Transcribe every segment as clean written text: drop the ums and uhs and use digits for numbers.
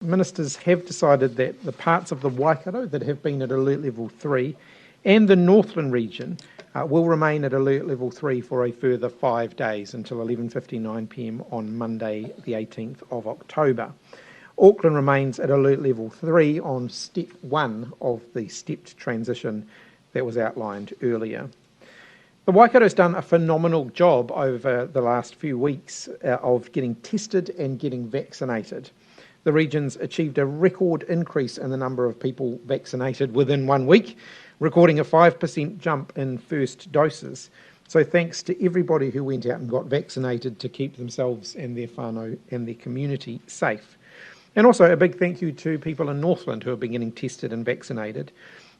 Ministers have decided that the parts of the Waikato that have been at alert level 3 and the Northland region will remain at alert level 3 for a further 5 days until 11:59 p.m. on Monday the 18th of October. Auckland remains at alert level 3 on step 1 of the stepped transition that was outlined earlier. The Waikato's done a phenomenal job over the last few weeks of getting tested and getting vaccinated. The region's achieved a record increase in the number of people vaccinated within 1 week, recording a 5% jump in first doses. So thanks to everybody who went out and got vaccinated to keep themselves and their whānau and their community safe. And also a big thank you to people in Northland who have been getting tested and vaccinated.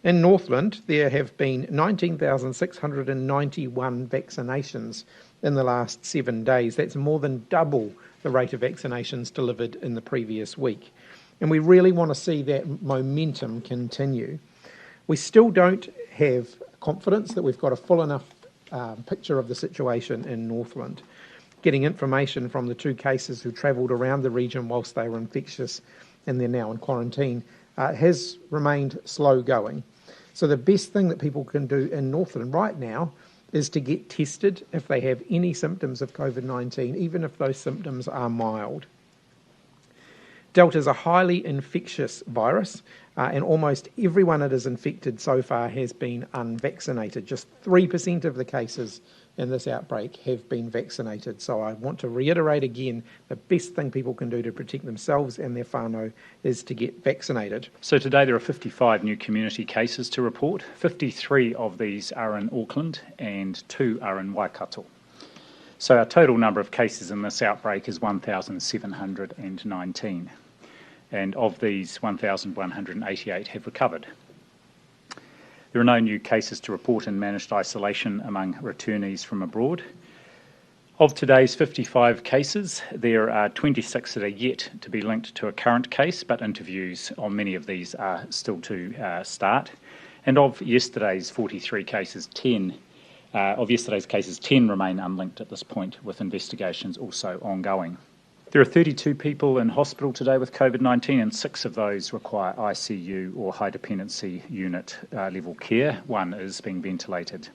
In Northland, there have been 19,691 vaccinations in the last 7 days. That's more than double the rate of vaccinations delivered in the previous week. And we really want to see that momentum continue. We still don't have confidence that we've got a full enough picture of the situation in Northland. Getting information from the 2 cases who travelled around the region whilst they were infectious and they're now in quarantine has remained slow going. So the best thing that people can do in Northland right now is to get tested if they have any symptoms of Covid-19, even if those symptoms are mild. Delta is a highly infectious virus, and almost everyone it has infected so far has been unvaccinated. Just 3% of the cases in this outbreak have been vaccinated. So I want to reiterate again, the best thing people can do to protect themselves and their whānau is to get vaccinated. So today there are 55 new community cases to report. 53 of these are in Auckland and 2 are in Waikato. So our total number of cases in this outbreak is 1,719. And of these, 1,188 have recovered. There are no new cases to report in managed isolation among returnees from abroad. Of today's 55 cases, there are 26 that are yet to be linked to a current case, but interviews on many of these are still to start. And of yesterday's 43 cases, 10 remain unlinked at this point, with investigations also ongoing. There are 32 people in hospital today with Covid-19, and 6 of those require ICU or high dependency unit level care. 1 is being ventilated.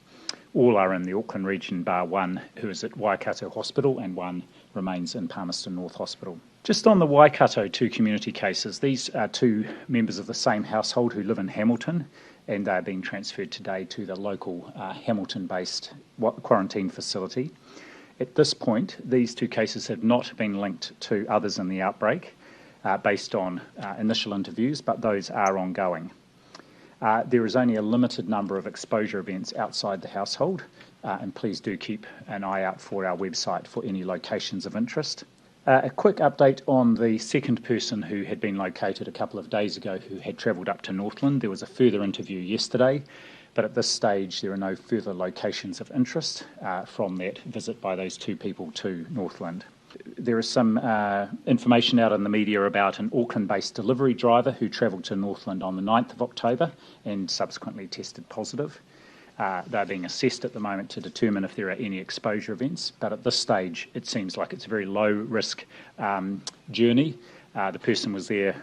All are in the Auckland region, bar 1 who is at Waikato Hospital, and 1 remains in Palmerston North Hospital. Just on the Waikato 2 community cases, these are 2 members of the same household who live in Hamilton, and they are being transferred today to the local Hamilton-based quarantine facility. At this point, these 2 cases have not been linked to others in the outbreak based on initial interviews, but those are ongoing. There is only a limited number of exposure events outside the household, and please do keep an eye out for our website for any locations of interest. A quick update on the second person who had been located a couple of days ago who had travelled up to Northland. There was a further interview yesterday, but at this stage there are no further locations of interest from that visit by those 2 people to Northland. There is some information out in the media about an Auckland-based delivery driver who travelled to Northland on the 9th of October and subsequently tested positive. They're being assessed at the moment to determine if there are any exposure events, but at this stage it seems like it's a very low-risk journey. The person was there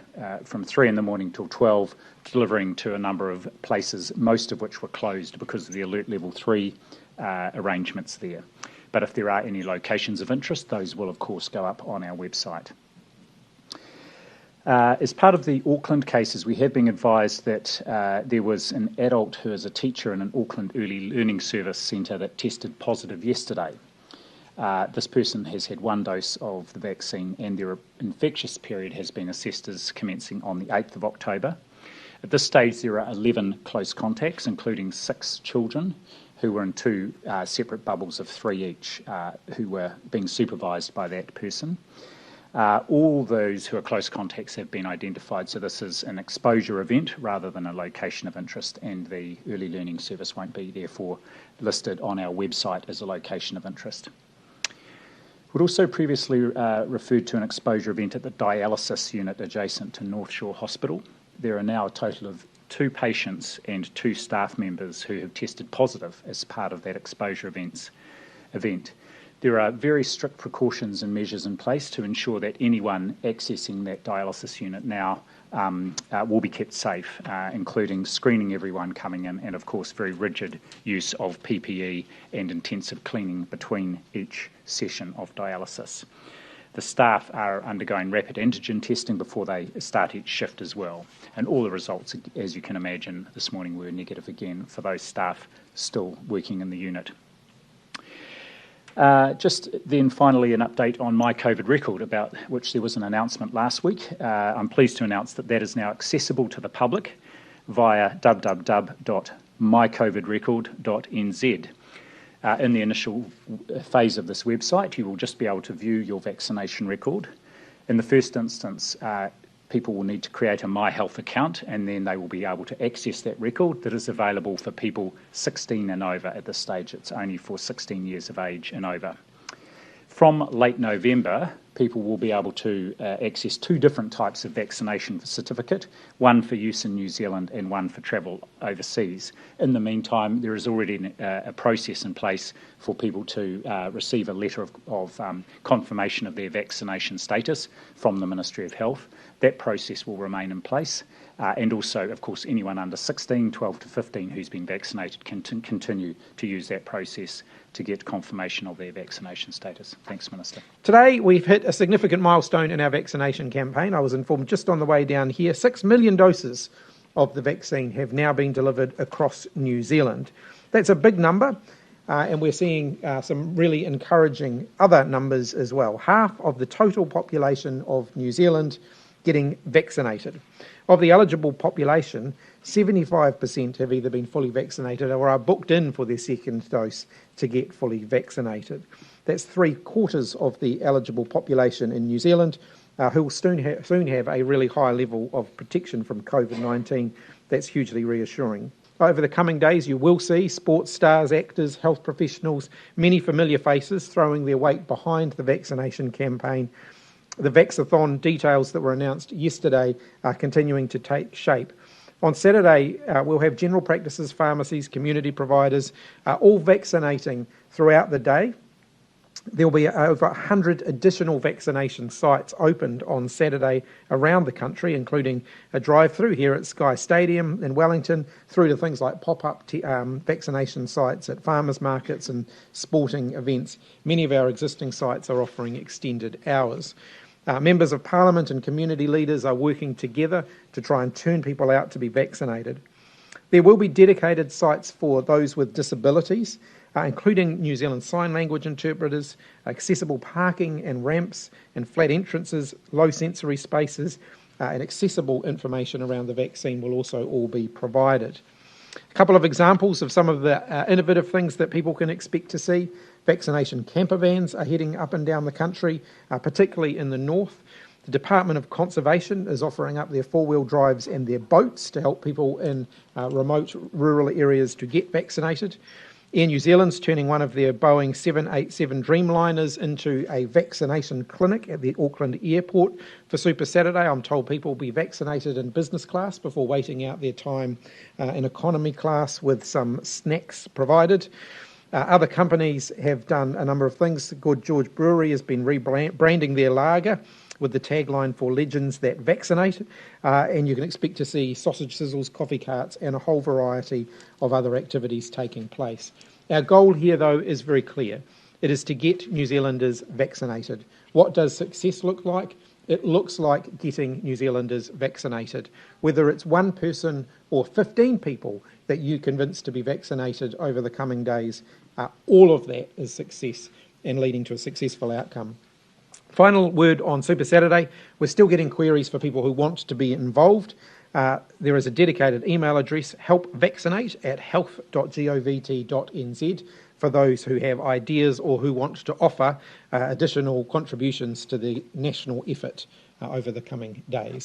from 3 in the morning till 12, delivering to a number of places, most of which were closed because of the alert level 3 arrangements there. But if there are any locations of interest, those will of course go up on our website. As part of the Auckland cases, we have been advised that there was an adult who is a teacher in an Auckland Early Learning Service centre that tested positive yesterday. This person has had 1 dose of the vaccine, and their infectious period has been assessed as commencing on the 8th of October. At this stage there are 11 close contacts, including 6 children who were in 2 separate bubbles of 3 each, who were being supervised by that person. All those who are close contacts have been identified, so this is an exposure event rather than a location of interest, and the early learning service won't be therefore listed on our website as a location of interest. We'd also previously referred to an exposure event at the dialysis unit adjacent to North Shore Hospital. There are now a total of 2 patients and 2 staff members who have tested positive as part of that exposure event. There are very strict precautions and measures in place to ensure that anyone accessing that dialysis unit now will be kept safe, including screening everyone coming in and, of course, very rigid use of PPE and intensive cleaning between each session of dialysis. The staff are undergoing rapid antigen testing before they start each shift as well. And all the results, as you can imagine, this morning were negative again for those staff still working in the unit. Just then finally an update on My COVID Record, about which there was an announcement last week. I'm pleased to announce that that is now accessible to the public via www.mycovidrecord.nz. In the initial phase of this website, you will just be able to view your vaccination record. In the first instance, people will need to create a My Health account, and then they will be able to access that record that is available for people 16 and over. At this stage, it's only for 16 years of age and over. From late November, people will be able to access two different types of vaccination certificate, one for use in New Zealand and one for travel overseas. In the meantime, there is already a process in place for people to receive a letter of confirmation of their vaccination status from the Ministry of Health. That process will remain in place, and also, of course, anyone under 16, 12 to 15 who's been vaccinated can continue to use that process to get confirmation of their vaccination status. Thanks, Minister. Today, we've hit a significant milestone in our vaccination campaign. I was informed just on the way down here, 6 million doses of the vaccine have now been delivered across New Zealand. That's a big number, and we're seeing some really encouraging other numbers as well. Half of the total population of New Zealand getting vaccinated. Of the eligible population, 75% have either been fully vaccinated or are booked in for their second dose to get fully vaccinated. That's 3/4 of the eligible population in New Zealand who will soon have a really high level of protection from COVID-19. That's hugely reassuring. Over the coming days, you will see sports stars, actors, health professionals, many familiar faces throwing their weight behind the vaccination campaign. The Vaxathon details that were announced yesterday are continuing to take shape. On Saturday, we'll have general practices, pharmacies, community providers, all vaccinating throughout the day. There will be over 100 additional vaccination sites opened on Saturday around the country, including a drive-through here at Sky Stadium in Wellington, through to things like pop-up vaccination sites at farmers markets and sporting events. Many of our existing sites are offering extended hours. Members of Parliament and community leaders are working together to try and turn people out to be vaccinated. There will be dedicated sites for those with disabilities, including New Zealand Sign Language interpreters, accessible parking and ramps and flat entrances, low sensory spaces, and accessible information around the vaccine will also all be provided. A couple of examples of some of the innovative things that people can expect to see. Vaccination camper vans are heading up and down the country, particularly in the north. The Department of Conservation is offering up their four-wheel drives and their boats to help people in remote rural areas to get vaccinated. Air New Zealand's turning one of their Boeing 787 Dreamliners into a vaccination clinic at the Auckland airport for Super Saturday. I'm told people will be vaccinated in business class before waiting out their time in economy class with some snacks provided. Other companies have done a number of things. Good George Brewery has been rebranding their lager with the tagline for Legends That Vaccinate, and you can expect to see sausage sizzles, coffee carts, and a whole variety of other activities taking place. Our goal here, though, is very clear. It is to get New Zealanders vaccinated. What does success look like? It looks like getting New Zealanders vaccinated. Whether it's one person or 15 people that you convince to be vaccinated over the coming days, all of that is success and leading to a successful outcome. Final word on Super Saturday. We're still getting queries for people who want to be involved. There is a dedicated email address, helpvaccinate@health.co.nz, for those who have ideas or who want to offer additional contributions to the national effort over the coming days.